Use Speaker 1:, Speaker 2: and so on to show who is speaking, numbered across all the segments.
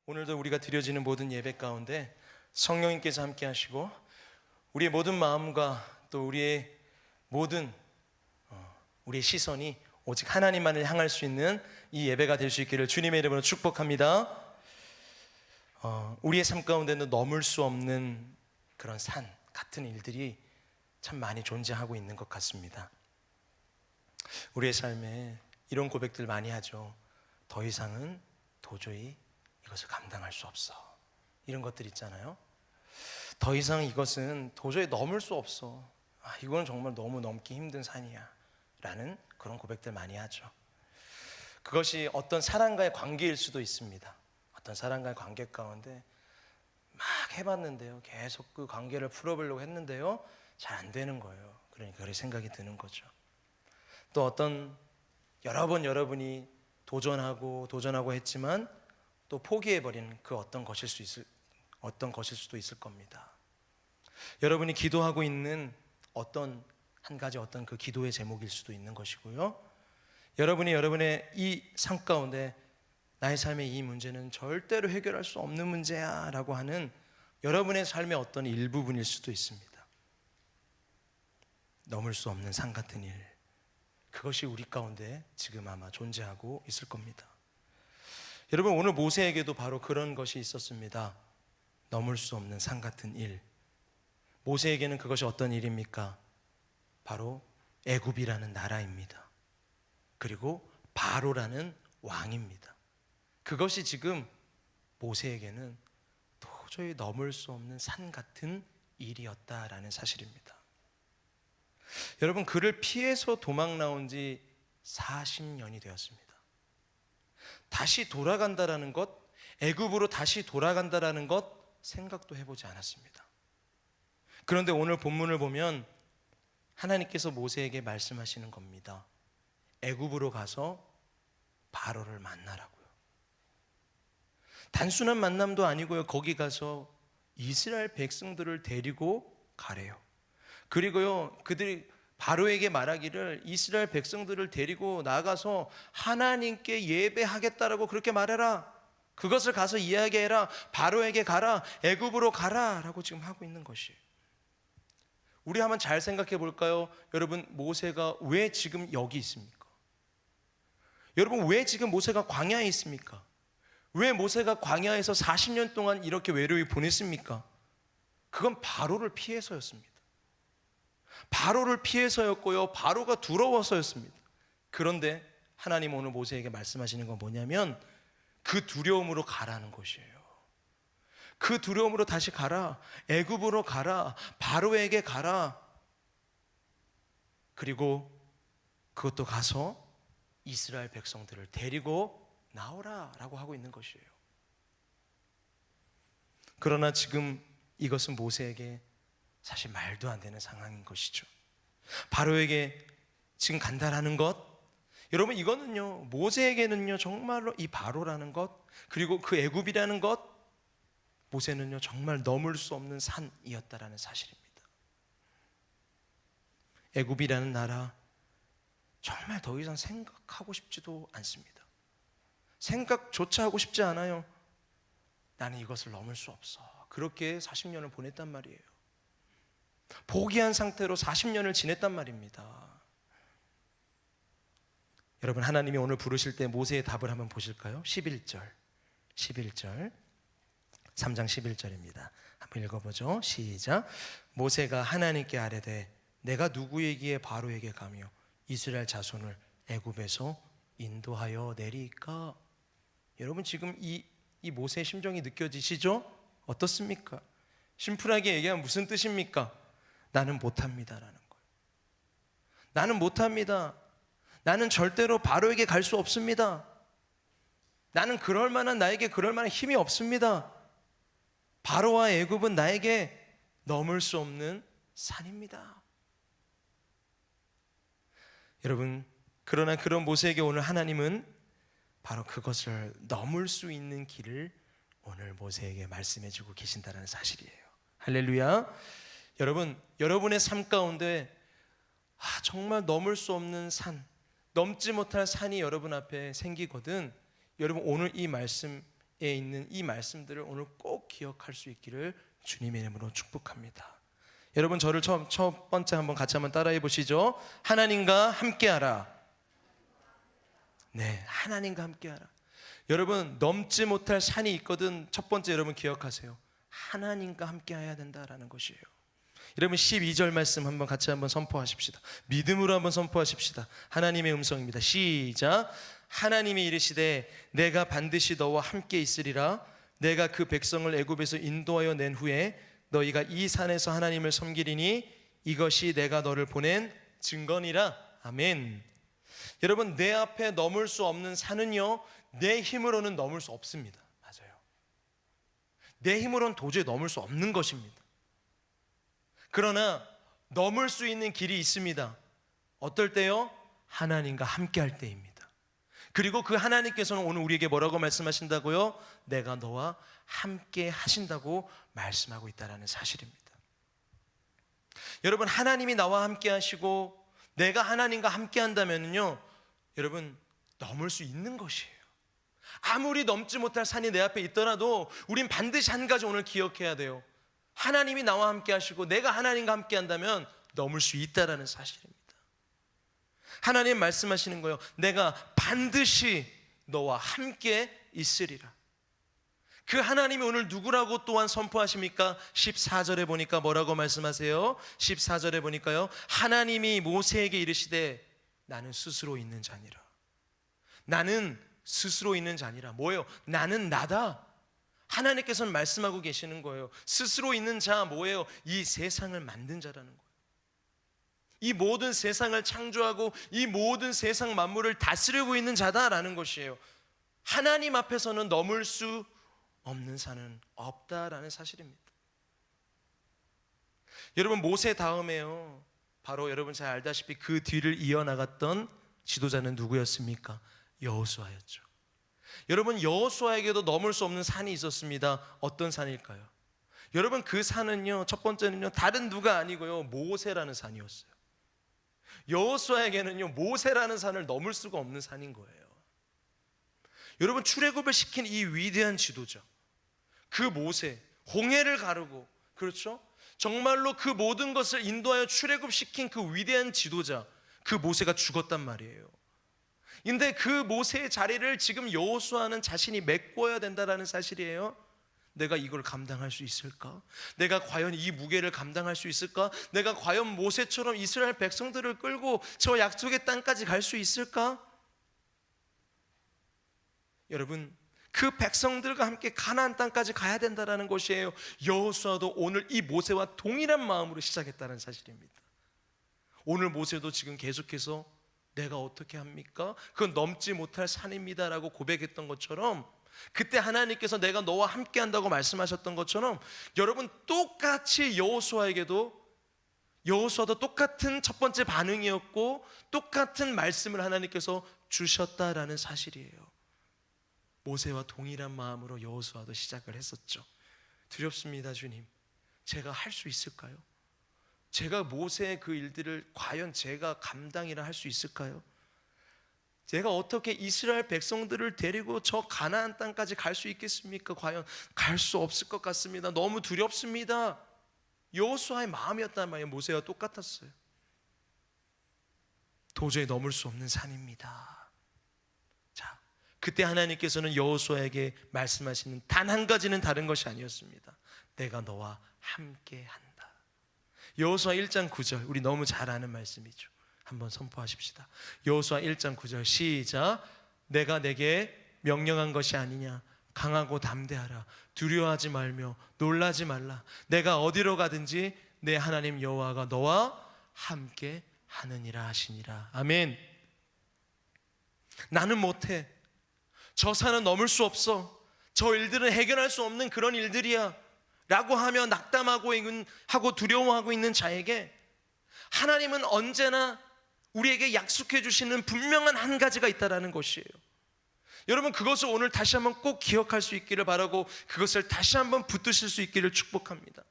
Speaker 1: 오늘도 우리가 드려지는 모든 예배 가운데 성령님께서 함께 하시고 우리의 모든 마음과 또 우리의 모든 우리의 시선이 오직 하나님만을 향할 수 있는 이 예배가 될 수 있기를 주님의 이름으로 축복합니다. 우리의 삶 가운데는 넘을 수 없는 그런 산 같은 일들이 참 많이 존재하고 있는 것 같습니다. 우리의 삶에 이런 고백들 많이 하죠. 더 이상은 도저히 이것을 감당할 수 없어. 이런 것들 있잖아요. 더 이상 이것은 도저히 넘을 수 없어. 이건 정말 너무 넘기 힘든 산이야 라는 그런 고백들 많이 하죠. 그것이 어떤 사람과의 관계일 수도 있습니다. 어떤 사람과의 관계 가운데 막 해봤는데요, 계속 그 관계를 풀어보려고 했는데요, 잘 안 되는 거예요. 그러니까 그런 생각이 드는 거죠. 또 어떤 여러 번 여러분이 도전하고 했지만 또 포기해버린 그 어떤 것일 수도 있을 겁니다. 여러분이 기도하고 있는 어떤 한 가지 어떤 그 기도의 제목일 수도 있는 것이고요. 여러분이 여러분의 이 삶 가운데 나의 삶의 이 문제는 절대로 해결할 수 없는 문제야 라고 하는 여러분의 삶의 어떤 일부분일 수도 있습니다. 넘을 수 없는 산 같은 일, 그것이 우리 가운데 지금 아마 존재하고 있을 겁니다. 여러분, 오늘 모세에게도 바로 그런 것이 있었습니다. 넘을 수 없는 산 같은 일. 모세에게는 그것이 어떤 일입니까? 바로 애굽이라는 나라입니다. 그리고 바로라는 왕입니다. 그것이 지금 모세에게는 도저히 넘을 수 없는 산 같은 일이었다라는 사실입니다. 여러분, 그를 피해서 도망 나온 지 40년이 되었습니다. 다시 돌아간다라는 것, 애굽으로 다시 돌아간다라는 것 생각도 해보지 않았습니다. 그런데 오늘 본문을 보면 하나님께서 모세에게 말씀하시는 겁니다. 애굽으로 가서 바로를 만나라고요. 단순한 만남도 아니고요, 거기 가서 이스라엘 백성들을 데리고 가래요. 그리고요, 그들이 바로에게 말하기를 이스라엘 백성들을 데리고 나가서 하나님께 예배하겠다라고 그렇게 말해라. 그것을 가서 이야기해라. 바로에게 가라. 애굽으로 가라 라고 지금 하고 있는 것이에요. 우리 한번 잘 생각해 볼까요? 여러분, 모세가 왜 지금 여기 있습니까? 여러분, 왜 지금 모세가 광야에 있습니까? 왜 모세가 광야에서 40년 동안 이렇게 외로이 보냈습니까? 그건 바로를 피해서였습니다. 바로를 피해서였고요, 바로가 두려워서였습니다. 그런데 하나님 오늘 모세에게 말씀하시는 건 뭐냐면 그 두려움으로 가라는 것이에요. 그 두려움으로 다시 가라. 애굽으로 가라. 바로에게 가라. 그리고 그것도 가서 이스라엘 백성들을 데리고 나오라 라고 하고 있는 것이에요. 그러나 지금 이것은 모세에게 사실 말도 안 되는 상황인 것이죠. 바로에게 지금 간다라는 것, 여러분, 이거는요, 모세에게는요 정말로 이 바로라는 것, 그리고 그 애굽이라는 것, 모세는요 정말 넘을 수 없는 산이었다라는 사실입니다. 애굽이라는 나라, 정말 더 이상 생각하고 싶지도 않습니다. 생각조차 하고 싶지 않아요. 나는 이것을 넘을 수 없어. 그렇게 40년을 보냈단 말이에요. 포기한 상태로 40년을 지냈단 말입니다. 여러분, 하나님이 오늘 부르실 때 모세의 답을 한번 보실까요? 11절 3장 11절입니다. 한번 읽어보죠. 시작. 모세가 하나님께 아뢰되 내가 누구에게 바로에게 가며 이스라엘 자손을 애굽에서 인도하여 내리까? 여러분, 지금 이 모세의 심정이 느껴지시죠? 어떻습니까? 심플하게 얘기하면 무슨 뜻입니까? 나는 못합니다라는 거예요. 나는 못합니다. 나는 절대로 바로에게 갈 수 없습니다. 나는 나에게 그럴 만한 힘이 없습니다. 바로와 애굽은 나에게 넘을 수 없는 산입니다. 여러분, 그러나 그런 모세에게 오늘 하나님은 바로 그것을 넘을 수 있는 길을 오늘 모세에게 말씀해 주고 계신다는 사실이에요. 할렐루야. 여러분, 여러분의 삶 가운데 정말 넘을 수 없는 산, 넘지 못할 산이 여러분 앞에 생기거든, 여러분, 오늘 이 말씀 있는 이 말씀들을 오늘 꼭 기억할 수 있기를 주님의 이름으로 축복합니다. 여러분, 저를 첫 번째 같이 한번 따라해 보시죠. 하나님과 함께하라. 네, 하나님과 함께하라. 여러분, 넘지 못할 산이 있거든. 첫 번째 여러분 기억하세요. 하나님과 함께해야 된다라는 것이에요. 여러분, 12절 말씀 같이 선포하십시다. 믿음으로 한번 선포하십시다. 하나님의 음성입니다. 시작. 하나님이 이르시되 내가 반드시 너와 함께 있으리라. 내가 그 백성을 애굽에서 인도하여 낸 후에 너희가 이 산에서 하나님을 섬기리니 이것이 내가 너를 보낸 증거니라. 아멘. 여러분, 내 앞에 넘을 수 없는 산은요, 내 힘으로는 넘을 수 없습니다. 맞아요. 내 힘으로는 도저히 넘을 수 없는 것입니다. 그러나 넘을 수 있는 길이 있습니다. 어떨 때요? 하나님과 함께 할 때입니다. 그리고 그 하나님께서는 오늘 우리에게 뭐라고 말씀하신다고요? 내가 너와 함께 하신다고 말씀하고 있다는 사실입니다. 여러분, 하나님이 나와 함께 하시고 내가 하나님과 함께 한다면요, 여러분, 넘을 수 있는 것이에요. 아무리 넘지 못할 산이 내 앞에 있더라도 우린 반드시 한 가지 오늘 기억해야 돼요. 하나님이 나와 함께 하시고 내가 하나님과 함께 한다면 넘을 수 있다는 사실입니다. 하나님 말씀하시는 거예요. 내가 반드시 너와 함께 있으리라. 그 하나님이 오늘 누구라고 또한 선포하십니까? 14절에 보니까 뭐라고 말씀하세요? 14절에 보니까요, 하나님이 모세에게 이르시되 나는 스스로 있는 자니라. 나는 스스로 있는 자니라. 뭐예요? 나는 나다. 하나님께서는 말씀하고 계시는 거예요. 스스로 있는 자 뭐예요? 이 세상을 만든 자라는 거예요. 이 모든 세상을 창조하고 이 모든 세상 만물을 다스리고 있는 자다라는 것이에요. 하나님 앞에서는 넘을 수 없는 산은 없다라는 사실입니다. 여러분, 모세 다음에요, 바로 여러분 잘 알다시피 그 뒤를 이어나갔던 지도자는 누구였습니까? 여호수아였죠. 여러분, 여호수아에게도 넘을 수 없는 산이 있었습니다. 어떤 산일까요? 여러분, 그 산은요, 첫 번째는요, 다른 누가 아니고요, 모세라는 산이었어요. 여호수아에게는요, 모세라는 산을 넘을 수가 없는 산인 거예요. 여러분, 출애굽을 시킨 이 위대한 지도자, 그 모세, 홍해를 가르고, 그렇죠? 정말로 그 모든 것을 인도하여 출애굽시킨 그 위대한 지도자, 그 모세가 죽었단 말이에요. 근데 그 모세의 자리를 지금 여호수아는 자신이 메꿔야 된다는 사실이에요. 내가 이걸 감당할 수 있을까? 내가 과연 이 무게를 감당할 수 있을까? 내가 과연 모세처럼 이스라엘 백성들을 끌고 저 약속의 땅까지 갈 수 있을까? 여러분, 그 백성들과 함께 가나안 땅까지 가야 된다는 것이에요. 여호수아도 오늘 이 모세와 동일한 마음으로 시작했다는 사실입니다. 오늘 모세도 지금 계속해서 내가 어떻게 합니까? 그건 넘지 못할 산입니다라고 고백했던 것처럼, 그때 하나님께서 내가 너와 함께 한다고 말씀하셨던 것처럼, 여러분, 똑같이 여호수아도 똑같은 첫 번째 반응이었고 똑같은 말씀을 하나님께서 주셨다라는 사실이에요. 모세와 동일한 마음으로 여호수아도 시작을 했었죠. 두렵습니다. 주님, 제가 할 수 있을까요? 제가 모세의 그 일들을 과연 제가 감당이라 할 수 있을까요? 제가 어떻게 이스라엘 백성들을 데리고 저 가나안 땅까지 갈 수 있겠습니까? 과연 갈 수 없을 것 같습니다. 너무 두렵습니다. 여호수아의 마음이었단 말이에요. 모세와 똑같았어요. 도저히 넘을 수 없는 산입니다. 자, 그때 하나님께서는 여호수아에게 말씀하시는 단 한 가지는 다른 것이 아니었습니다. 내가 너와 함께 한다. 여호수아 1장 9절, 우리 너무 잘 아는 말씀이죠. 한번 선포하십시다. 여호수아 1장 9절 시작. 내가 내게 명령한 것이 아니냐. 강하고 담대하라. 두려워하지 말며 놀라지 말라. 내가 어디로 가든지 내 하나님 여호와가 너와 함께 하느니라 하시니라. 아멘. 나는 못해. 저 산은 넘을 수 없어. 저 일들은 해결할 수 없는 그런 일들이야 라고 하며 낙담하고 두려워하고 있는 자에게 하나님은 언제나 우리에게 약속해 주시는 분명한 한 가지가 있다는 것이에요. 여러분, 그것을 오늘 다시 한번 꼭 기억할 수 있기를 바라고 그것을 다시 한번 붙드실 수 있기를 축복합니다.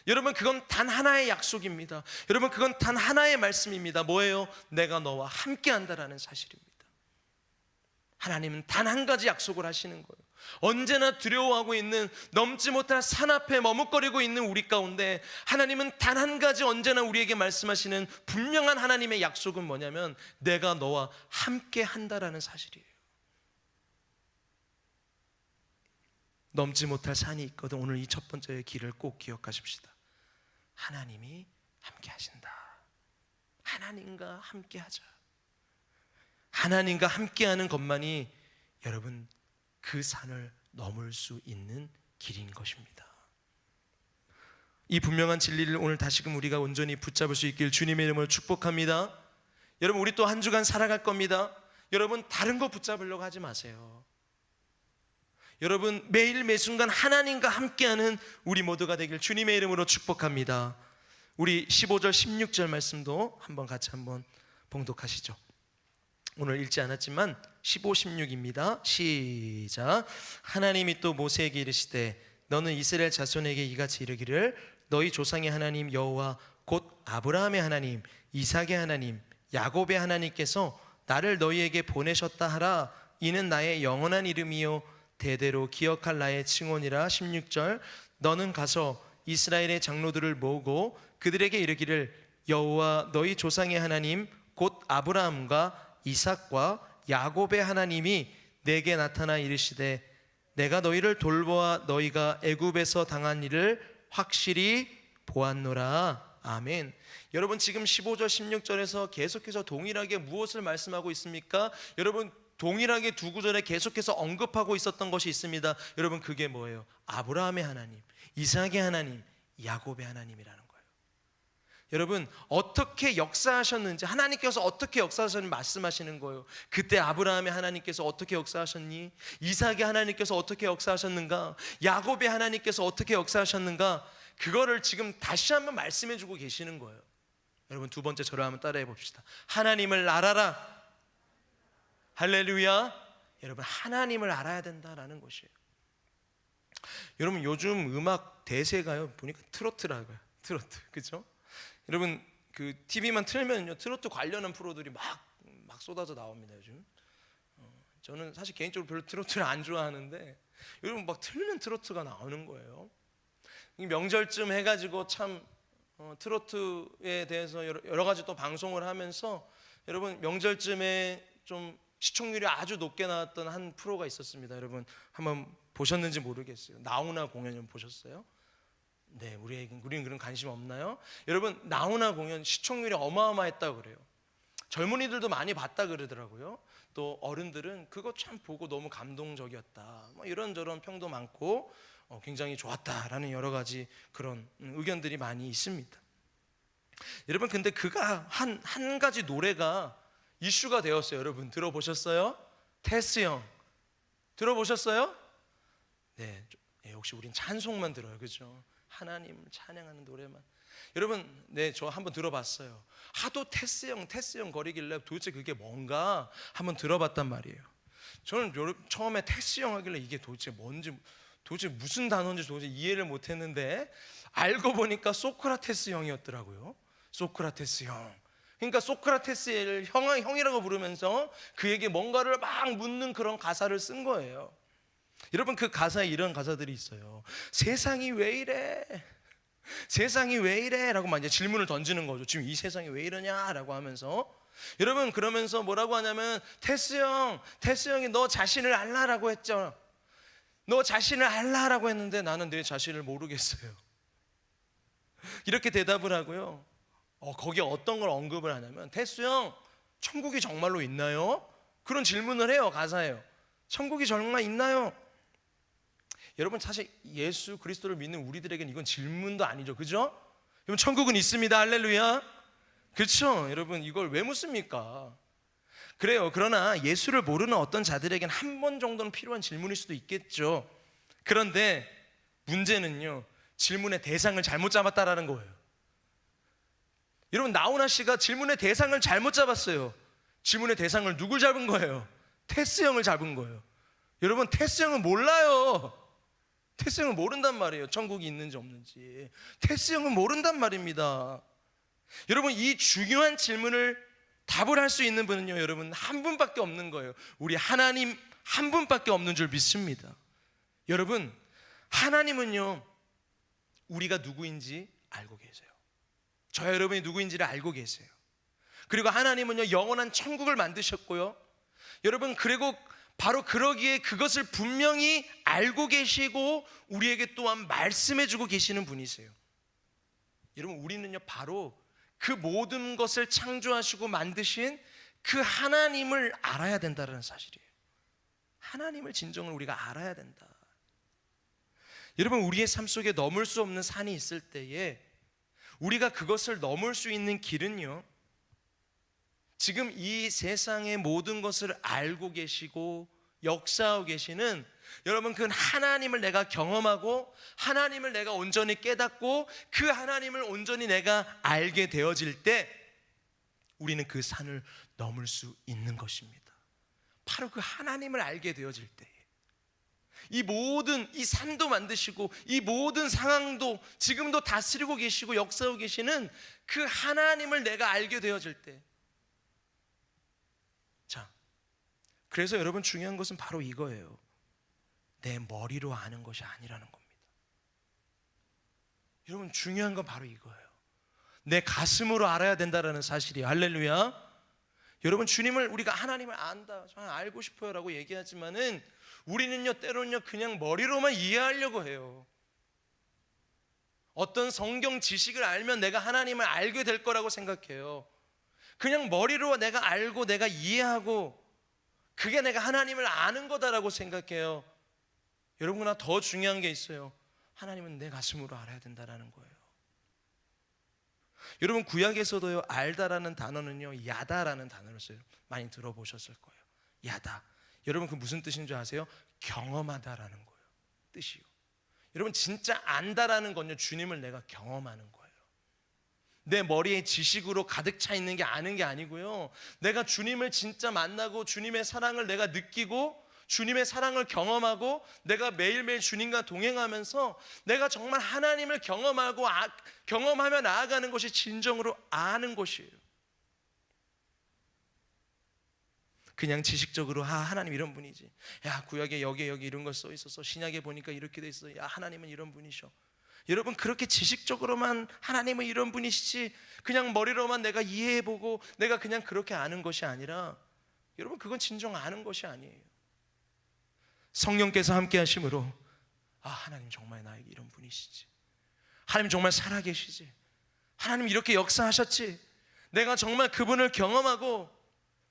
Speaker 1: 여러분, 그건 단 하나의 약속입니다. 여러분, 그건 단 하나의 말씀입니다. 뭐예요? 내가 너와 함께 한다라는 사실입니다. 하나님은 단 한 가지 약속을 하시는 거예요. 언제나 두려워하고 있는, 넘지 못할 산 앞에 머뭇거리고 있는 우리 가운데 하나님은 단 한 가지 언제나 우리에게 말씀하시는 분명한 하나님의 약속은 뭐냐면 내가 너와 함께 한다라는 사실이에요. 넘지 못할 산이 있거든. 오늘 이 첫 번째 길을 꼭 기억하십시다. 하나님이 함께 하신다. 하나님과 함께 하자. 하나님과 함께하는 것만이 여러분 그 산을 넘을 수 있는 길인 것입니다. 이 분명한 진리를 오늘 다시금 우리가 온전히 붙잡을 수 있길 주님의 이름으로 축복합니다. 여러분, 우리 또 한 주간 살아갈 겁니다. 여러분, 다른 거 붙잡으려고 하지 마세요. 여러분, 매일 매순간 하나님과 함께하는 우리 모두가 되길 주님의 이름으로 축복합니다. 우리 15절 16절 말씀도 같이 한번 봉독하시죠. 오늘 읽지 않았지만 15, 16입니다. 시작. 하나님이 또 모세에게 이르시되 너는 이스라엘 자손에게 이같이 이르기를 너희 조상의 하나님 여호와 곧 아브라함의 하나님, 이삭의 하나님, 야곱의 하나님께서 나를 너희에게 보내셨다 하라. 이는 나의 영원한 이름이요 대대로 기억할 나의 칭언이라. 16절. 너는 가서 이스라엘의 장로들을 모으고 그들에게 이르기를 여호와 너희 조상의 하나님 곧 아브라함과 이삭과 야곱의 하나님이 내게 나타나 이르시되 내가 너희를 돌보아 너희가 애굽에서 당한 일을 확실히 보았노라. 아멘. 여러분, 지금 15절 16절에서 계속해서 동일하게 무엇을 말씀하고 있습니까? 여러분, 동일하게 두 구절에 계속해서 언급하고 있었던 것이 있습니다. 여러분, 그게 뭐예요? 아브라함의 하나님, 이삭의 하나님, 야곱의 하나님이라는 거예요. 여러분, 어떻게 역사하셨는지, 하나님께서 어떻게 역사하셨는지 말씀하시는 거예요. 그때 아브라함의 하나님께서 어떻게 역사하셨니? 이삭의 하나님께서 어떻게 역사하셨는가? 야곱의 하나님께서 어떻게 역사하셨는가? 그거를 지금 다시 한번 말씀해 주고 계시는 거예요. 여러분, 두 번째 저를 한번 따라해 봅시다. 하나님을 알아라. 할렐루야. 여러분, 하나님을 알아야 된다라는 것이에요. 여러분, 요즘 음악 대세가요 보니까 트로트라고요. 트로트, 그렇죠? 여러분, 그 TV만 틀면요 트로트 관련한 프로들이 막 쏟아져 나옵니다 요즘. 저는 사실 개인적으로 별로 트로트를 안 좋아하는데 여러분, 막 틀면 트로트가 나오는 거예요. 명절쯤 해가지고 참 트로트에 대해서 여러 가지 또 방송을 하면서 여러분, 명절쯤에 좀 시청률이 아주 높게 나왔던 한 프로가 있었습니다. 여러분, 한번 보셨는지 모르겠어요. 나훈아 공연 보셨어요? 네, 우리는 그런 관심 없나요? 여러분, 나훈아 공연 시청률이 어마어마했다고 그래요. 젊은이들도 많이 봤다 그러더라고요. 또 어른들은 그거 참 보고 너무 감동적이었다, 뭐 이런저런 평도 많고 굉장히 좋았다라는 여러 가지 그런 의견들이 많이 있습니다. 여러분, 근데 그가 한 가지 노래가 이슈가 되었어요. 여러분, 들어보셨어요? 테스 형 들어보셨어요? 네, 역시 우린 찬송만 들어요, 그죠? 하나님을 찬양하는 노래만. 여러분, 네, 저 한번 들어봤어요. 하도 테스 형 거리길래 도대체 그게 뭔가 한번 들어봤단 말이에요. 저는 처음에 테스 형 하길래 이게 도대체 뭔지, 도대체 무슨 단어인지 도대체 이해를 못했는데 알고 보니까 소크라테스 형이었더라고요. 소크라테스 형. 그러니까 소크라테스를 형이라고 부르면서 그에게 뭔가를 막 묻는 그런 가사를 쓴 거예요. 여러분, 그 가사에 이런 가사들이 있어요. 세상이 왜 이래? 세상이 왜 이래? 라고 막 이제 질문을 던지는 거죠. 지금 이 세상이 왜 이러냐? 라고 하면서. 여러분, 그러면서 뭐라고 하냐면 테스 형이 너 자신을 알라라고 했죠. 너 자신을 알라라고 했는데 나는 내 자신을 모르겠어요. 이렇게 대답을 하고요. 거기에 어떤 걸 언급을 하냐면 테스 형, 천국이 정말로 있나요? 그런 질문을 해요. 가사예요. 천국이 정말 있나요? 여러분, 사실 예수 그리스도를 믿는 우리들에게는 이건 질문도 아니죠, 그죠? 여러분, 천국은 있습니다. 할렐루야. 그렇죠? 여러분, 이걸 왜 묻습니까? 그래요. 그러나 예수를 모르는 어떤 자들에게는 한 번 정도는 필요한 질문일 수도 있겠죠. 그런데 문제는요, 질문의 대상을 잘못 잡았다라는 거예요. 여러분, 나훈아 씨가 질문의 대상을 잘못 잡았어요. 질문의 대상을 누굴 잡은 거예요? 테스 형을 잡은 거예요. 여러분, 테스 형은 몰라요. 테스 형은 모른단 말이에요. 천국이 있는지 없는지. 테스 형은 모른단 말입니다. 여러분, 이 중요한 질문을 답을 할 수 있는 분은요, 여러분, 한 분밖에 없는 거예요. 우리 하나님 한 분밖에 없는 줄 믿습니다. 여러분, 하나님은요, 우리가 누구인지 알고 계세요. 저와 여러분이 누구인지를 알고 계세요. 그리고 하나님은요, 영원한 천국을 만드셨고요. 여러분, 그리고 바로 그러기에 그것을 분명히 알고 계시고 우리에게 또한 말씀해주고 계시는 분이세요. 여러분, 우리는요, 바로 그 모든 것을 창조하시고 만드신 그 하나님을 알아야 된다는 사실이에요. 하나님을 진정으로 우리가 알아야 된다. 여러분, 우리의 삶 속에 넘을 수 없는 산이 있을 때에 우리가 그것을 넘을 수 있는 길은요, 지금 이 세상의 모든 것을 알고 계시고 역사하고 계시는 여러분, 그 하나님을 내가 경험하고 하나님을 내가 온전히 깨닫고 그 하나님을 온전히 내가 알게 되어질 때 우리는 그 산을 넘을 수 있는 것입니다. 바로 그 하나님을 알게 되어질 때 이 모든 이 산도 만드시고 이 모든 상황도 지금도 다스리고 계시고 역사하고 계시는 그 하나님을 내가 알게 되어질 때, 자, 그래서 여러분, 중요한 것은 바로 이거예요. 내 머리로 아는 것이 아니라는 겁니다. 여러분, 중요한 건 바로 이거예요. 내 가슴으로 알아야 된다는 사실이에요. 할렐루야. 여러분, 주님을 우리가 하나님을 안다, 저는 알고 싶어요 라고 얘기하지만은 우리는요, 때로는요, 그냥 머리로만 이해하려고 해요. 어떤 성경 지식을 알면 내가 하나님을 알게 될 거라고 생각해요. 그냥 머리로 내가 알고 내가 이해하고 그게 내가 하나님을 아는 거다라고 생각해요. 여러분, 그러나 더 중요한 게 있어요. 하나님은 내 가슴으로 알아야 된다는 거예요. 여러분, 구약에서도요, 알다라는 단어는요, 야다라는 단어를 써요. 많이 들어보셨을 거예요. 야다. 여러분, 그 무슨 뜻인 줄 아세요? 경험하다라는 거예요. 뜻이요. 여러분, 진짜 안다라는 건요, 주님을 내가 경험하는 거예요. 내 머리에 지식으로 가득 차 있는 게 아는 게 아니고요, 내가 주님을 진짜 만나고 주님의 사랑을 내가 느끼고 주님의 사랑을 경험하고 내가 매일매일 주님과 동행하면서 내가 정말 하나님을 경험하며 나아가는 것이 진정으로 아는 것이에요. 그냥 지식적으로 하나님 이런 분이지, 야, 구약에 여기 이런 거 써 있어서 신약에 보니까 이렇게 돼 있어, 야, 하나님은 이런 분이셔. 여러분, 그렇게 지식적으로만 하나님은 이런 분이시지 그냥 머리로만 내가 이해해보고 내가 그냥 그렇게 아는 것이 아니라, 여러분, 그건 진정 아는 것이 아니에요. 성령께서 함께 하심으로, 아, 하나님 정말 나에게 이런 분이시지, 하나님 정말 살아계시지, 하나님 이렇게 역사하셨지, 내가 정말 그분을 경험하고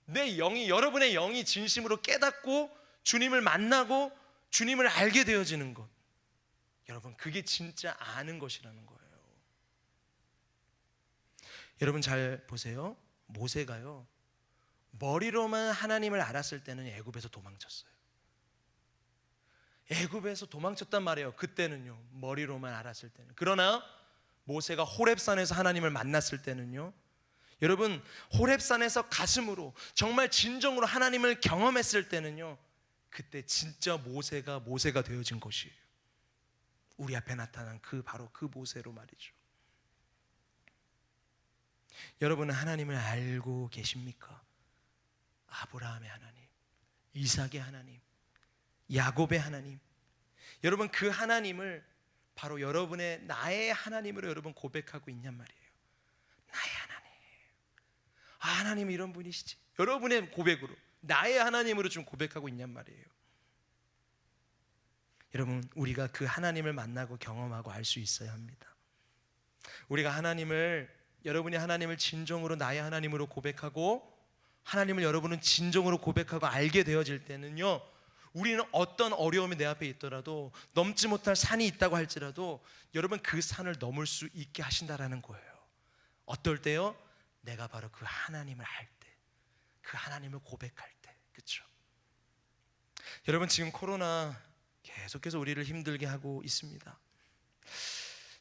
Speaker 1: 내 영이, 여러분의 영이 진심으로 깨닫고 주님을 만나고 주님을 알게 되어지는 것, 여러분, 그게 진짜 아는 것이라는 거예요. 여러분, 잘 보세요. 모세가요, 머리로만 하나님을 알았을 때는 애굽에서 도망쳤어요. 애굽에서 도망쳤단 말이에요. 그때는요, 머리로만 알았을 때는. 그러나 모세가 호렙산에서 하나님을 만났을 때는요, 여러분, 호렙산에서 가슴으로 정말 진정으로 하나님을 경험했을 때는요, 그때 진짜 모세가 되어진 것이에요. 우리 앞에 나타난 바로 그 모세로 말이죠. 여러분은 하나님을 알고 계십니까? 아브라함의 하나님, 이삭의 하나님, 야곱의 하나님, 여러분, 그 하나님을 바로 여러분의 나의 하나님으로 여러분 고백하고 있냔 말이에요. 나의 하나님, 아, 하나님 이런 분이시지, 여러분의 고백으로 나의 하나님으로 좀 고백하고 있냔 말이에요. 여러분, 우리가 그 하나님을 만나고 경험하고 알 수 있어야 합니다. 우리가 여러분이 하나님을 진정으로 나의 하나님으로 고백하고 하나님을 여러분은 진정으로 고백하고 알게 되어질 때는요, 우리는 어떤 어려움이 내 앞에 있더라도, 넘지 못할 산이 있다고 할지라도 여러분, 그 산을 넘을 수 있게 하신다라는 거예요. 어떨 때요? 내가 바로 그 하나님을 알 때, 그 하나님을 고백할 때. 그렇죠? 여러분, 지금 코로나 계속해서 우리를 힘들게 하고 있습니다.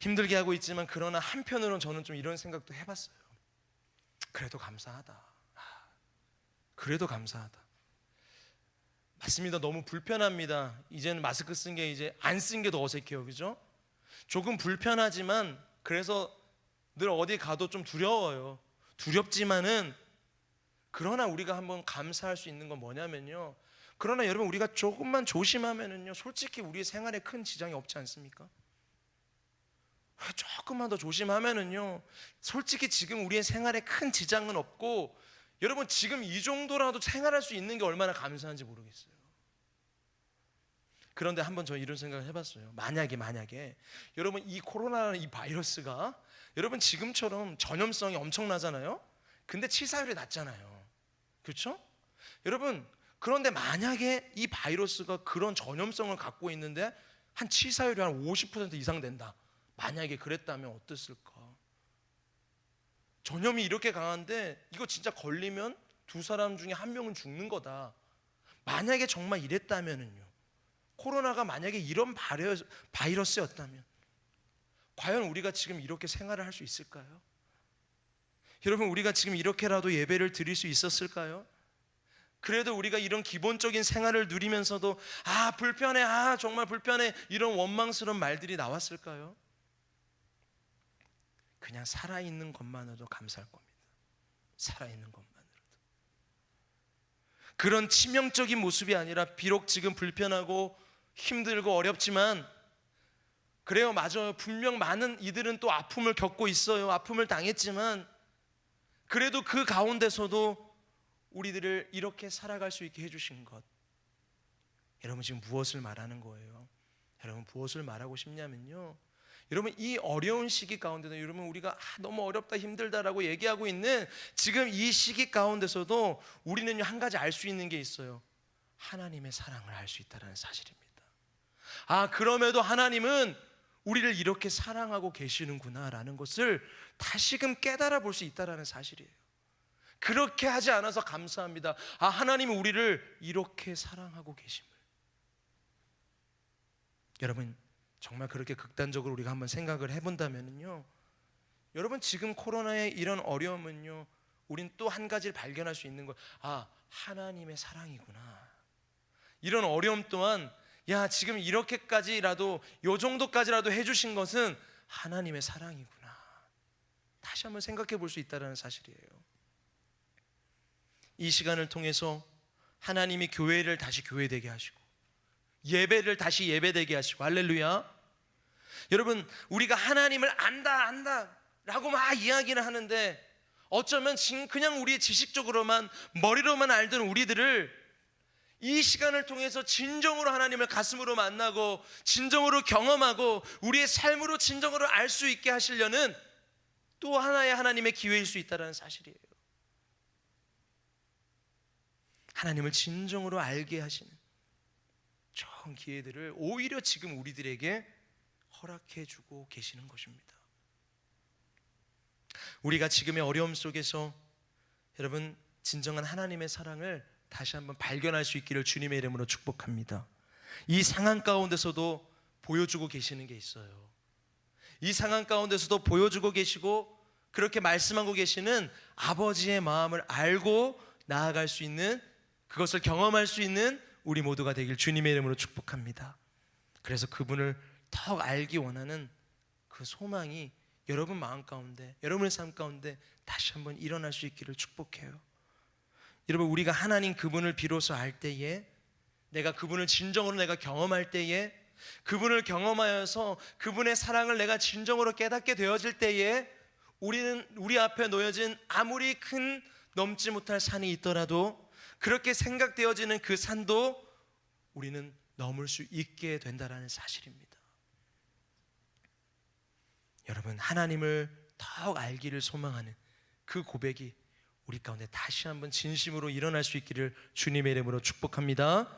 Speaker 1: 힘들게 하고 있지만, 그러나 한편으로는 저는 좀 이런 생각도 해봤어요. 그래도 감사하다. 그래도 감사하다. 맞습니다. 너무 불편합니다. 이제는 마스크 쓴 게 이제 안 쓴 게 더 어색해요. 그죠? 조금 불편하지만, 그래서 늘 어디 가도 좀 두려워요. 두렵지만은, 그러나 우리가 한번 감사할 수 있는 건 뭐냐면요, 그러나 여러분, 우리가 조금만 조심하면은요, 솔직히 우리의 생활에 큰 지장이 없지 않습니까? 조금만 더 조심하면은요, 솔직히 지금 우리의 생활에 큰 지장은 없고, 여러분 지금 이 정도라도 생활할 수 있는 게 얼마나 감사한지 모르겠어요. 그런데 한번 저 이런 생각을 해봤어요. 만약에 여러분 이 코로나라는 이 바이러스가 여러분 지금처럼 전염성이 엄청나잖아요. 근데 치사율이 낮잖아요. 그렇죠? 여러분, 그런데 만약에 이 바이러스가 그런 전염성을 갖고 있는데 한 치사율이 한 50% 이상 된다, 만약에 그랬다면 어땠을까? 전염이 이렇게 강한데 이거 진짜 걸리면 두 사람 중에 한 명은 죽는 거다. 만약에 정말 이랬다면은요, 코로나가 만약에 이런 바이러스였다면 과연 우리가 지금 이렇게 생활을 할 수 있을까요? 여러분, 우리가 지금 이렇게라도 예배를 드릴 수 있었을까요? 그래도 우리가 이런 기본적인 생활을 누리면서도 불편해, 정말 불편해, 이런 원망스러운 말들이 나왔을까요? 그냥 살아있는 것만으로도 감사할 겁니다. 살아있는 것만으로도. 그런 치명적인 모습이 아니라 비록 지금 불편하고 힘들고 어렵지만, 그래요, 맞아요, 분명 많은 이들은 또 아픔을 겪고 있어요. 아픔을 당했지만 그래도 그 가운데서도 우리들을 이렇게 살아갈 수 있게 해주신 것, 여러분 지금 무엇을 말하는 거예요? 여러분 무엇을 말하고 싶냐면요, 여러분 이 어려운 시기 가운데도 여러분 우리가 너무 어렵다, 힘들다라고 얘기하고 있는 지금 이 시기 가운데서도 우리는 한 가지 알 수 있는 게 있어요. 하나님의 사랑을 알 수 있다는 사실입니다. 그럼에도 하나님은 우리를 이렇게 사랑하고 계시는구나라는 것을 다시금 깨달아 볼 수 있다는 사실이에요. 그렇게 하지 않아서 감사합니다. 하나님이 우리를 이렇게 사랑하고 계심을. 여러분 정말 그렇게 극단적으로 우리가 한번 생각을 해본다면요, 여러분 지금 코로나의 이런 어려움은요, 우린 또 한 가지를 발견할 수 있는 거예요. 하나님의 사랑이구나. 이런 어려움 또한 지금 이렇게까지라도, 요 정도까지라도 해주신 것은 하나님의 사랑이구나. 다시 한번 생각해 볼 수 있다는 사실이에요. 이 시간을 통해서 하나님이 교회를 다시 교회되게 하시고 예배를 다시 예배되게 하시고, 할렐루야. 여러분 우리가 하나님을 안다 라고 막 이야기를 하는데, 어쩌면 지금 그냥 우리 지식적으로만 머리로만 알던 우리들을 이 시간을 통해서 진정으로 하나님을 가슴으로 만나고 진정으로 경험하고 우리의 삶으로 진정으로 알 수 있게 하시려는 또 하나의 하나님의 기회일 수 있다는 사실이에요. 하나님을 진정으로 알게 하시는 좋은 기회들을 오히려 지금 우리들에게 허락해 주고 계시는 것입니다. 우리가 지금의 어려움 속에서 여러분 진정한 하나님의 사랑을 다시 한번 발견할 수 있기를 주님의 이름으로 축복합니다. 이 상황 가운데서도 보여주고 계시는 게 있어요. 이 상황 가운데서도 보여주고 계시고 그렇게 말씀하고 계시는 아버지의 마음을 알고 나아갈 수 있는, 그것을 경험할 수 있는 우리 모두가 되길 주님의 이름으로 축복합니다. 그래서 그분을 더욱 알기 원하는 그 소망이 여러분 마음 가운데, 여러분의 삶 가운데 다시 한번 일어날 수 있기를 축복해요. 여러분 우리가 하나님 그분을 비로소 알 때에, 내가 그분을 진정으로 내가 경험할 때에, 그분을 경험하여서 그분의 사랑을 내가 진정으로 깨닫게 되어질 때에, 우리는 우리 앞에 놓여진 아무리 큰 넘지 못할 산이 있더라도 그렇게 생각되어지는 그 산도 우리는 넘을 수 있게 된다는 사실입니다. 여러분 하나님을 더욱 알기를 소망하는 그 고백이 우리 가운데 다시 한번 진심으로 일어날 수 있기를 주님의 이름으로 축복합니다.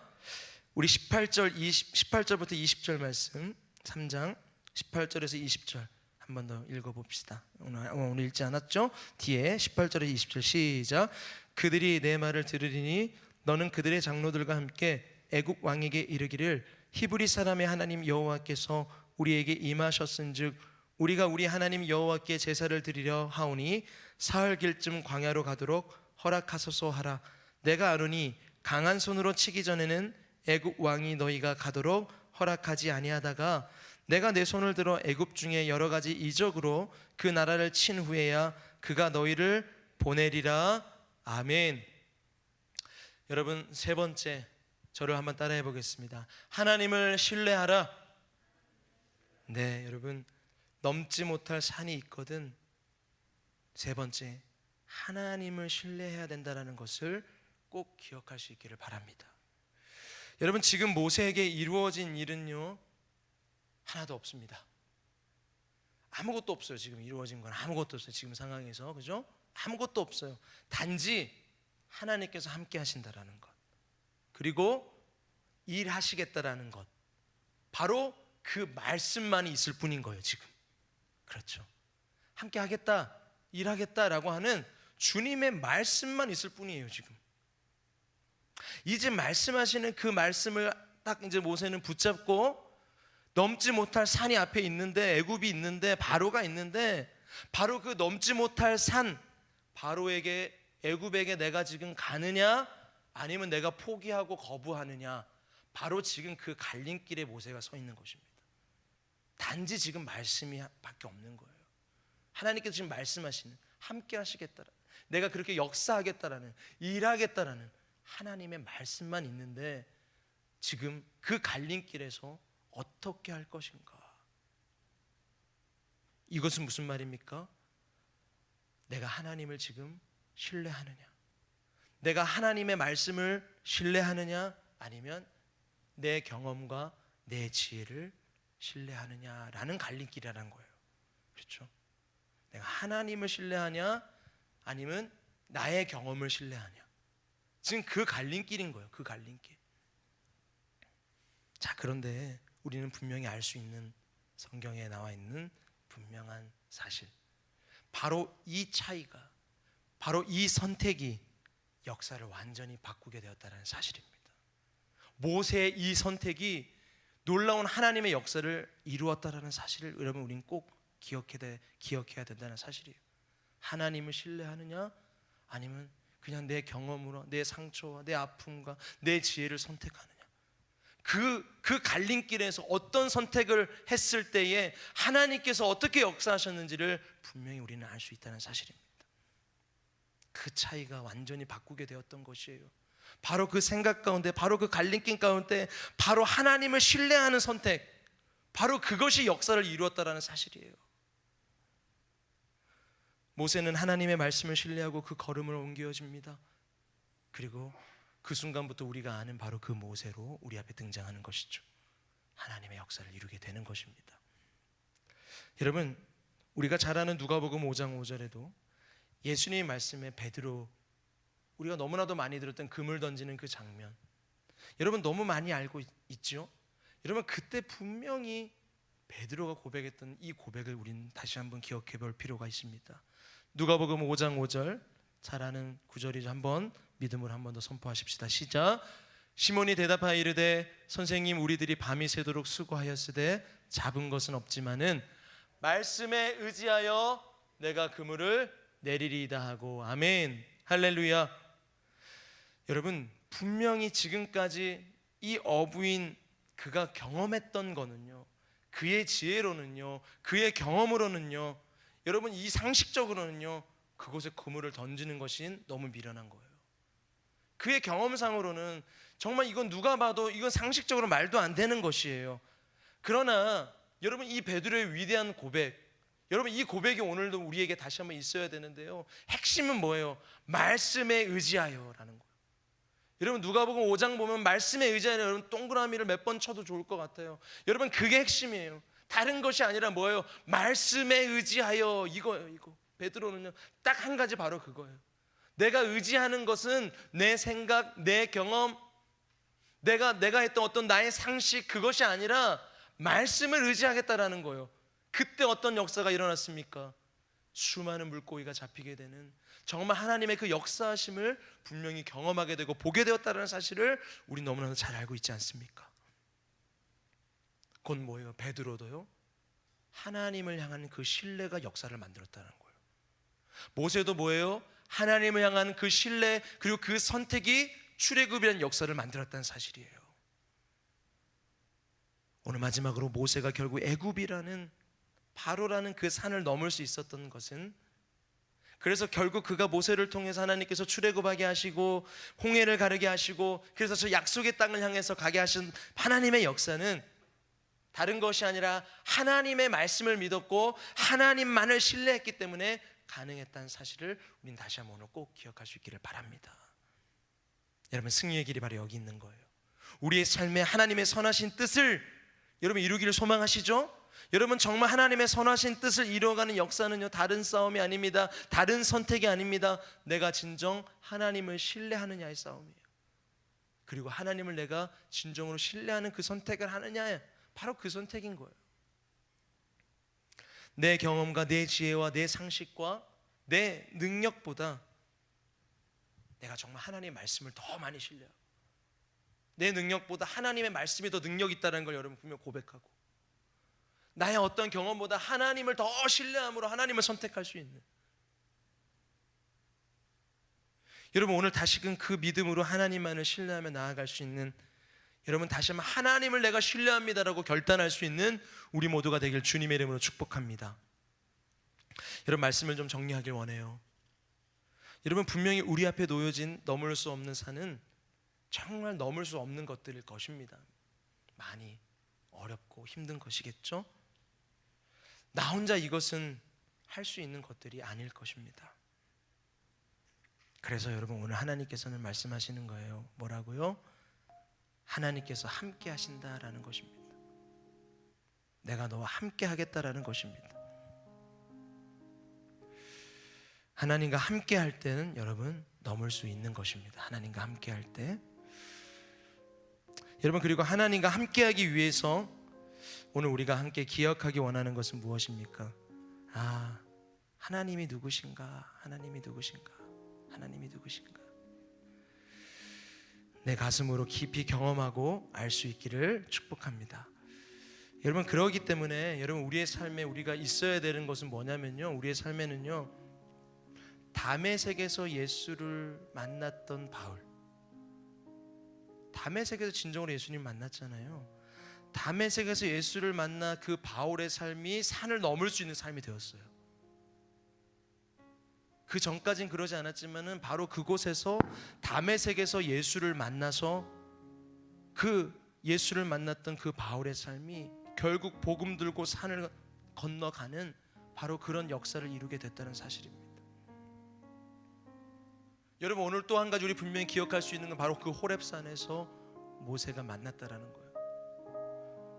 Speaker 1: 우리 18절부터 20절 말씀 3장 18절에서 20절 한 번 더 읽어봅시다. 오늘 읽지 않았죠? 뒤에 18절에서 20절 시작. 그들이 내 말을 들으리니 너는 그들의 장로들과 함께 애굽 왕에게 이르기를 히브리 사람의 하나님 여호와께서 우리에게 임하셨은즉 우리가 우리 하나님 여호와께 제사를 드리려 하오니 사흘길쯤 광야로 가도록 허락하소서 하라. 내가 아노니 강한 손으로 치기 전에는 애굽 왕이 너희가 가도록 허락하지 아니하다가 내가 내 손을 들어 애굽 중에 여러 가지 이적으로 그 나라를 친 후에야 그가 너희를 보내리라. 아멘. 여러분 세 번째, 저를 한번 따라해 보겠습니다. 하나님을 신뢰하라. 네, 여러분, 넘지 못할 산이 있거든. 세 번째, 하나님을 신뢰해야 된다는 것을 꼭 기억할 수 있기를 바랍니다. 여러분, 지금 모세에게 이루어진 일은요, 하나도 없습니다. 아무것도 없어요. 지금 이루어진 건 아무것도 없어요. 지금 상황에서, 그죠? 아무것도 없어요. 단지 하나님께서 함께 하신다라는 것, 그리고 일하시겠다라는 것, 바로 그 말씀만이 있을 뿐인 거예요. 지금. 그렇죠. 함께 하겠다, 일하겠다라고 하는 주님의 말씀만 있을 뿐이에요. 지금 이제 말씀하시는 그 말씀을 딱 이제 모세는 붙잡고, 넘지 못할 산이 앞에 있는데, 애굽이 있는데, 바로가 있는데, 바로 그 넘지 못할 산, 바로에게, 애굽에게 내가 지금 가느냐, 아니면 내가 포기하고 거부하느냐, 바로 지금 그 갈림길에 모세가 서 있는 것입니다. 단지 지금 말씀이 밖에 없는 거예요. 하나님께서 지금 말씀하시는, 함께 하시겠다라는, 내가 그렇게 역사하겠다라는, 일하겠다라는 하나님의 말씀만 있는데, 지금 그 갈림길에서 어떻게 할 것인가? 이것은 무슨 말입니까? 내가 하나님을 지금 신뢰하느냐, 내가 하나님의 말씀을 신뢰하느냐, 아니면 내 경험과 내 지혜를 신뢰하느냐라는 갈림길이라는 거예요. 그렇죠? 내가 하나님을 신뢰하냐, 아니면 나의 경험을 신뢰하냐. 지금 그 갈림길인 거예요. 그 갈림길. 자, 그런데 우리는 분명히 알 수 있는, 성경에 나와 있는 분명한 사실, 바로 이 차이가, 바로 이 선택이 역사를 완전히 바꾸게 되었다는 사실입니다. 모세의 이 선택이 놀라운 하나님의 역사를 이루었다는 사실을 여러분, 우리는 꼭 기억해야 된다는 사실이에요. 하나님을 신뢰하느냐, 아니면 그냥 내 경험으로 내 상처와 내 아픔과 내 지혜를 선택하느냐. 그 갈림길에서 어떤 선택을 했을 때에 하나님께서 어떻게 역사하셨는지를 분명히 우리는 알 수 있다는 사실입니다. 그 차이가 완전히 바꾸게 되었던 것이에요. 바로 그 생각 가운데, 바로 그 갈림길 가운데, 바로 하나님을 신뢰하는 선택, 바로 그것이 역사를 이루었다는 사실이에요. 모세는 하나님의 말씀을 신뢰하고 그 걸음을 옮겨집니다. 그리고 그 순간부터 우리가 아는 바로 그 모세로 우리 앞에 등장하는 것이죠. 하나님의 역사를 이루게 되는 것입니다. 여러분, 우리가 잘 아는 누가복음 5장 5절에도 예수님의 말씀에 베드로, 우리가 너무나도 많이 들었던 그물 던지는 그 장면, 여러분 너무 많이 알고 있죠? 여러분, 그때 분명히 베드로가 고백했던 이 고백을 우리는 다시 한번 기억해 볼 필요가 있습니다. 누가복음 5장 5절, 잘 아는 구절이죠. 한번 믿음으로 한 번 더 선포하십시다. 시작. 시몬이 대답하여 이르되 선생님, 우리들이 밤이 새도록 수고하였으되 잡은 것은 없지만은 말씀에 의지하여 내가 그물을 내리리이다 하고. 아멘. 할렐루야. 여러분, 분명히 지금까지 이 어부인 그가 경험했던 거는요, 그의 지혜로는요, 그의 경험으로는요, 여러분 이 상식적으로는요, 그곳에 그물을 던지는 것이 너무 미련한 거예요. 그의 경험상으로는 정말 이건 누가 봐도 이건 상식적으로 말도 안 되는 것이에요. 그러나 여러분, 이 베드로의 위대한 고백, 여러분 이 고백이 오늘도 우리에게 다시 한번 있어야 되는데요, 핵심은 뭐예요? 말씀에 의지하여라는 거예요. 여러분, 누가복음 5장 보면 말씀에 의지하여, 여러분 동그라미를 몇 번 쳐도 좋을 것 같아요. 여러분, 그게 핵심이에요. 다른 것이 아니라 뭐예요? 말씀에 의지하여, 이거예요. 이거 베드로는요, 딱 한 가지, 바로 그거예요. 내가 의지하는 것은 내 생각, 내 경험, 내가 했던 어떤 나의 상식, 그것이 아니라 말씀을 의지하겠다라는 거예요. 그때 어떤 역사가 일어났습니까? 수많은 물고기가 잡히게 되는, 정말 하나님의 그 역사하심을 분명히 경험하게 되고 보게 되었다는 사실을 우리 너무나도 잘 알고 있지 않습니까? 곧 뭐예요? 베드로도요, 하나님을 향한 그 신뢰가 역사를 만들었다는 거예요. 모세도 뭐예요? 하나님을 향한 그 신뢰, 그리고 그 선택이 출애굽이라는 역사를 만들었다는 사실이에요. 오늘 마지막으로 모세가 결국 애굽이라는, 바로라는 그 산을 넘을 수 있었던 것은 그래서 결국 그가 모세를 통해서 하나님께서 출애굽하게 하시고 홍해를 가르게 하시고 그래서 저 약속의 땅을 향해서 가게 하신 하나님의 역사는 다른 것이 아니라 하나님의 말씀을 믿었고 하나님만을 신뢰했기 때문에 가능했다는 사실을 우린 다시 한번 오늘 꼭 기억할 수 있기를 바랍니다. 여러분, 승리의 길이 바로 여기 있는 거예요. 우리의 삶에 하나님의 선하신 뜻을 여러분 이루기를 소망하시죠? 여러분, 정말 하나님의 선하신 뜻을 이루어가는 역사는요, 다른 싸움이 아닙니다. 다른 선택이 아닙니다. 내가 진정 하나님을 신뢰하느냐의 싸움이에요. 그리고 하나님을 내가 진정으로 신뢰하는 그 선택을 하느냐, 바로 그 선택인 거예요. 내 경험과 내 지혜와 내 상식과 내 능력보다 내가 정말 하나님의 말씀을 더 많이 신뢰하고 내 능력보다 하나님의 말씀이 더 능력 있다는 걸 여러분 분명 고백하고 나의 어떤 경험보다 하나님을 더 신뢰함으로 하나님을 선택할 수 있는, 여러분 오늘 다시금 그 믿음으로 하나님만을 신뢰하며 나아갈 수 있는, 여러분 다시 한번 하나님을 내가 신뢰합니다라고 결단할 수 있는 우리 모두가 되길 주님의 이름으로 축복합니다. 여러분, 말씀을 좀 정리하길 원해요. 여러분, 분명히 우리 앞에 놓여진 넘을 수 없는 산은 정말 넘을 수 없는 것들일 것입니다. 많이 어렵고 힘든 것이겠죠? 나 혼자 이것은 할 수 있는 것들이 아닐 것입니다. 그래서 여러분 오늘 하나님께서는 말씀하시는 거예요. 뭐라고요? 하나님께서 함께 하신다라는 것입니다. 내가 너와 함께 하겠다라는 것입니다. 하나님과 함께 할 때는 여러분 넘을 수 있는 것입니다. 하나님과 함께 할 때. 여러분, 그리고 하나님과 함께 하기 위해서 오늘 우리가 함께 기억하기 원하는 것은 무엇입니까? 하나님이 누구신가? 하나님이 누구신가? 하나님이 누구신가? 내 가슴으로 깊이 경험하고 알 수 있기를 축복합니다. 여러분, 그러기 때문에 여러분 우리의 삶에 우리가 있어야 되는 것은 뭐냐면요, 우리의 삶에는요, 다메섹에서 예수를 만났던 바울, 다메섹에서 진정으로 예수님 만났잖아요. 다메섹에서 예수를 만나 그 바울의 삶이 산을 넘을 수 있는 삶이 되었어요. 그 전까진 그러지 않았지만은 바로 그곳에서 다메섹에서 예수를 만나서 그 예수를 만났던 그 바울의 삶이 결국 복음 들고 산을 건너가는 바로 그런 역사를 이루게 됐다는 사실입니다. 여러분, 오늘 또 한 가지 우리 분명히 기억할 수 있는 건 바로 그 호렙산에서 모세가 만났다라는 거예요.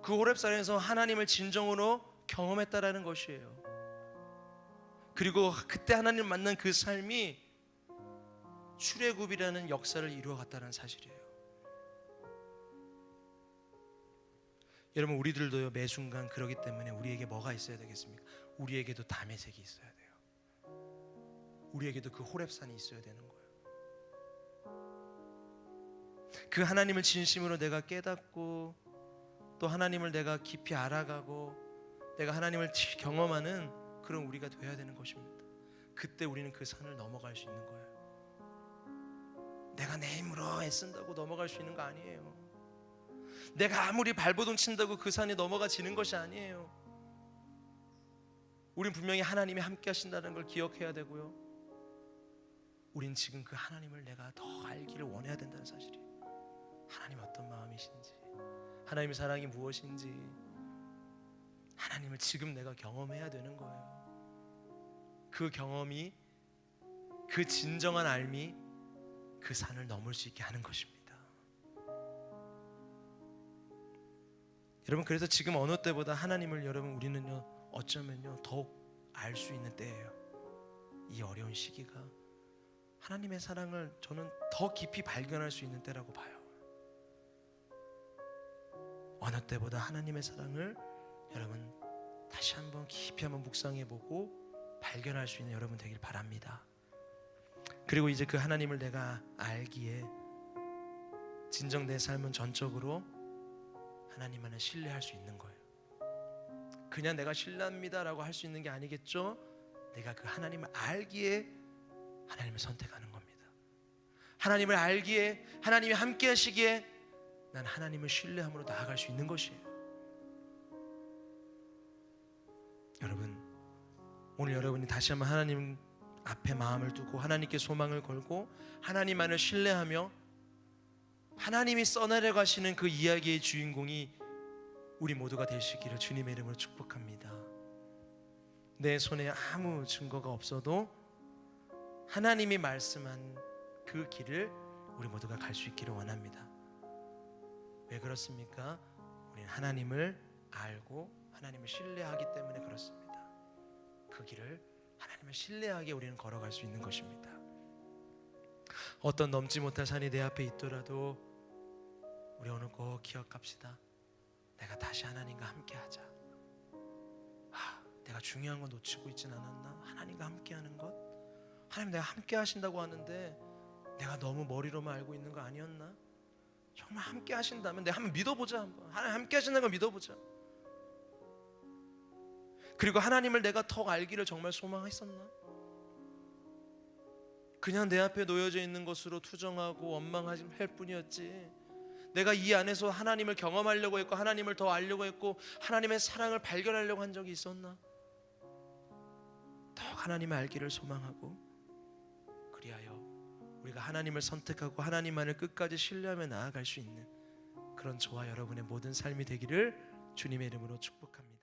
Speaker 1: 그 호렙산에서 하나님을 진정으로 경험했다라는 것이에요. 그리고 그때 하나님 만난 그 삶이 출애굽이라는 역사를 이루어갔다는 사실이에요. 여러분, 우리들도요, 매 순간 그러기 때문에 우리에게 뭐가 있어야 되겠습니까? 우리에게도 다메섹이 있어야 돼요. 우리에게도 그 호렙산이 있어야 되는 거예요. 그 하나님을 진심으로 내가 깨닫고 또 하나님을 내가 깊이 알아가고 내가 하나님을 경험하는 그런 우리가 돼야 되는 것입니다. 그때 우리는 그 산을 넘어갈 수 있는 거예요. 내가 내 힘으로 애쓴다고 넘어갈 수 있는 거 아니에요. 내가 아무리 발버둥 친다고 그 산이 넘어가지는 것이 아니에요. 우린 분명히 하나님이 함께 하신다는 걸 기억해야 되고요, 우린 지금 그 하나님을 내가 더 알기를 원해야 된다는 사실이에요. 하나님 어떤 마음이신지, 하나님의 사랑이 무엇인지 하나님을 지금 내가 경험해야 되는 거예요. 그 경험이, 그 진정한 알미 그 산을 넘을 수 있게 하는 것입니다. 여러분, 그래서 지금 어느 때보다 하나님을 여러분 우리는요, 어쩌면요 더욱 알 수 있는 때예요. 이 어려운 시기가 하나님의 사랑을 저는 더 깊이 발견할 수 있는 때라고 봐요. 어느 때보다 하나님의 사랑을 여러분 다시 한번 깊이 한번 묵상해보고 발견할 수 있는 여러분 되길 바랍니다. 그리고 이제 그 하나님을 내가 알기에 진정 내 삶은 전적으로 하나님만을 신뢰할 수 있는 거예요. 그냥 내가 신뢰합니다라고 할 수 있는 게 아니겠죠. 내가 그 하나님을 알기에 하나님을 선택하는 겁니다. 하나님을 알기에, 하나님이 함께 하시기에 난 하나님을 신뢰함으로 나아갈 수 있는 것이에요. 여러분, 오늘 여러분이 다시 한번 하나님 앞에 마음을 두고 하나님께 소망을 걸고 하나님만을 신뢰하며 하나님이 써내려 가시는 그 이야기의 주인공이 우리 모두가 되시기를 주님의 이름으로 축복합니다. 내 손에 아무 증거가 없어도 하나님이 말씀한 그 길을 우리 모두가 갈 수 있기를 원합니다. 왜 그렇습니까? 우리는 하나님을 알고 하나님을 신뢰하기 때문에 그렇습니다. 그 길을 하나님을 신뢰하게 우리는 걸어갈 수 있는 것입니다. 어떤 넘지 못할 산이 내 앞에 있더라도 우리 오늘 꼭 기억합시다. 내가 다시 하나님과 함께 하자. 내가 중요한 거 놓치고 있진 않았나? 하나님과 함께 하는 것? 하나님 내가 함께 하신다고 하는데 내가 너무 머리로만 알고 있는 거 아니었나? 정말 함께 하신다면 내가 한번 믿어보자. 하나님 함께 하신다는 걸 믿어보자. 그리고 하나님을 내가 더 알기를 정말 소망했었나? 그냥 내 앞에 놓여져 있는 것으로 투정하고 원망할 뿐이었지, 내가 이 안에서 하나님을 경험하려고 했고 하나님을 더 알려고 했고 하나님의 사랑을 발견하려고 한 적이 있었나? 더 하나님을 알기를 소망하고, 그리하여 우리가 하나님을 선택하고 하나님만을 끝까지 신뢰하며 나아갈 수 있는 그런 저와 여러분의 모든 삶이 되기를 주님의 이름으로 축복합니다.